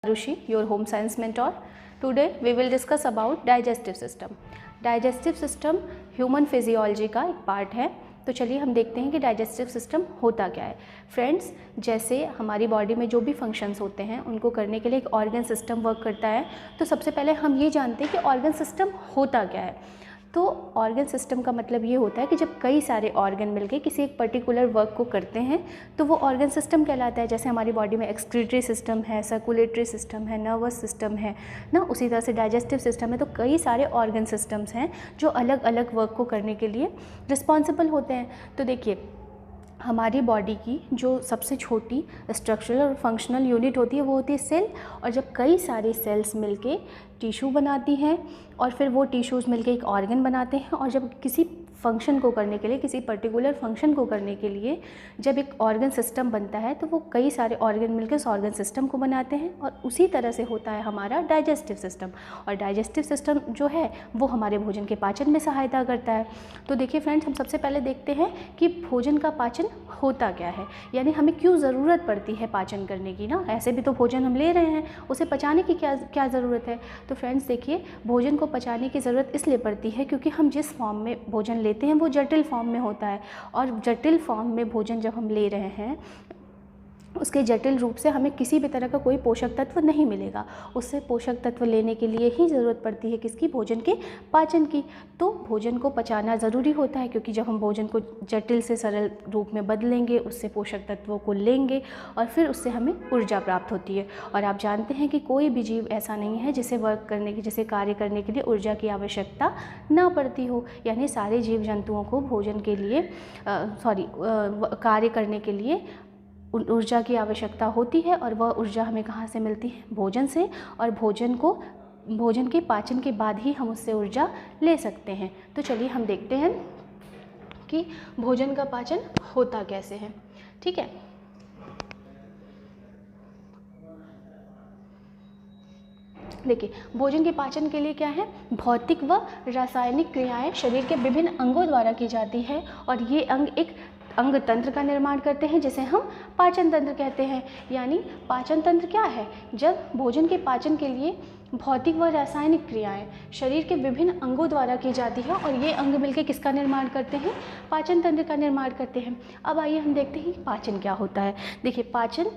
Rushi, your home science mentor. Today we will discuss about digestive system. Digestive system human physiology का एक part है। तो चलिए हम देखते हैं कि डाइजेस्टिव सिस्टम होता क्या है। फ्रेंड्स, जैसे हमारी बॉडी में जो भी फंक्शंस होते हैं उनको करने के लिए एक ऑर्गन सिस्टम वर्क करता है। तो सबसे पहले हम ये जानते हैं कि ऑर्गन सिस्टम होता क्या है। तो ऑर्गन सिस्टम का मतलब ये होता है कि जब कई सारे ऑर्गन मिलके किसी एक पर्टिकुलर वर्क को करते हैं तो वो ऑर्गन सिस्टम कहलाता है। जैसे हमारी बॉडी में एक्सक्रीटरी सिस्टम है, सर्कुलेटरी सिस्टम है, नर्वस सिस्टम है ना, उसी तरह से डाइजेस्टिव सिस्टम है। तो कई सारे ऑर्गन सिस्टम्स हैं जो अलग अलग वर्क को करने के लिए रिस्पॉन्सिबल होते हैं। तो देखिए, हमारी बॉडी की जो सबसे छोटी स्ट्रक्चरल और फंक्शनल यूनिट होती है वो होती है सेल। और जब कई सारे सेल्स मिलके टिश्यू बनाती हैं और फिर वो टिश्यूज़ मिलके एक ऑर्गन बनाते हैं, और जब किसी फंक्शन को करने के लिए, किसी पर्टिकुलर फंक्शन को करने के लिए जब एक ऑर्गन सिस्टम बनता है तो वो कई सारे ऑर्गन मिलकर उस ऑर्गन सिस्टम को बनाते हैं। और उसी तरह से होता है हमारा डाइजेस्टिव सिस्टम। और डाइजेस्टिव सिस्टम जो है वो हमारे भोजन के पाचन में सहायता करता है। तो देखिए फ्रेंड्स, हम सबसे पहले देखते हैं कि भोजन का पाचन होता क्या है, यानी हमें क्यों ज़रूरत पड़ती है पाचन करने की ना। ऐसे भी तो भोजन हम ले रहे हैं, उसे पचाने की क्या ज़रूरत है। तो फ्रेंड्स देखिए, भोजन को पचाने की ज़रूरत इसलिए पड़ती है क्योंकि हम जिस फॉर्म में भोजन लेते हैं वो जटिल फॉर्म में होता है। और जटिल फॉर्म में भोजन जब हम ले रहे हैं उसके जटिल रूप से हमें किसी भी तरह का कोई पोषक तत्व नहीं मिलेगा। उससे पोषक तत्व लेने के लिए ही ज़रूरत पड़ती है किसकी, भोजन के पाचन की। तो भोजन को पचाना ज़रूरी होता है क्योंकि जब हम भोजन को जटिल से सरल रूप में बदलेंगे, उससे पोषक तत्वों को लेंगे और फिर उससे हमें ऊर्जा प्राप्त होती है। और आप जानते हैं कि कोई भी जीव ऐसा नहीं है जिसे जिसे कार्य करने के लिए ऊर्जा की आवश्यकता ना पड़ती हो। यानी सारे जीव जंतुओं को भोजन के लिए कार्य करने के लिए ऊर्जा की आवश्यकता होती है। और वह ऊर्जा हमें कहाँ से मिलती है, भोजन से। और भोजन के पाचन के बाद ही हम उससे ऊर्जा ले सकते हैं। तो चलिए हम देखते हैं कि भोजन का पाचन होता कैसे है। ठीक है, देखिए, भोजन के पाचन के लिए क्या है, भौतिक व रासायनिक क्रियाएं शरीर के विभिन्न अंगों द्वारा की जाती है। और ये अंग एक अंग तंत्र का निर्माण करते हैं जिसे हम पाचन तंत्र कहते हैं। यानी पाचन तंत्र क्या है, जब भोजन के पाचन के लिए भौतिक व रासायनिक क्रियाएं शरीर के विभिन्न अंगों द्वारा की जाती है और ये अंग मिलकर किसका निर्माण करते हैं, पाचन तंत्र का निर्माण करते हैं। अब आइए हम देखते हैं कि पाचन क्या होता है। देखिए, पाचन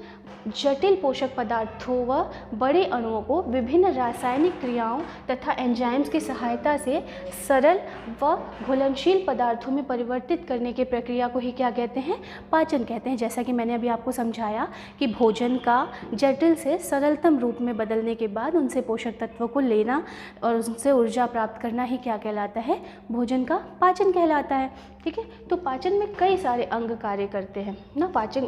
जटिल पोषक पदार्थों व बड़े अणुओं को विभिन्न रासायनिक क्रियाओं तथा एंजाइम्स की सहायता से सरल व घुलनशील पदार्थों में परिवर्तित करने की प्रक्रिया को ही क्या कहते हैं, पाचन कहते हैं। जैसा कि मैंने अभी आपको समझाया कि भोजन का जटिल से सरलतम रूप में बदलने के बाद उनसे पोषक तत्वों को लेना और उनसे ऊर्जा प्राप्त करना ही क्या कहलाता है, भोजन का पाचन कहलाता है। ठीक है, तो पाचन में कई सारे अंग कार्य करते हैं ना। पाचन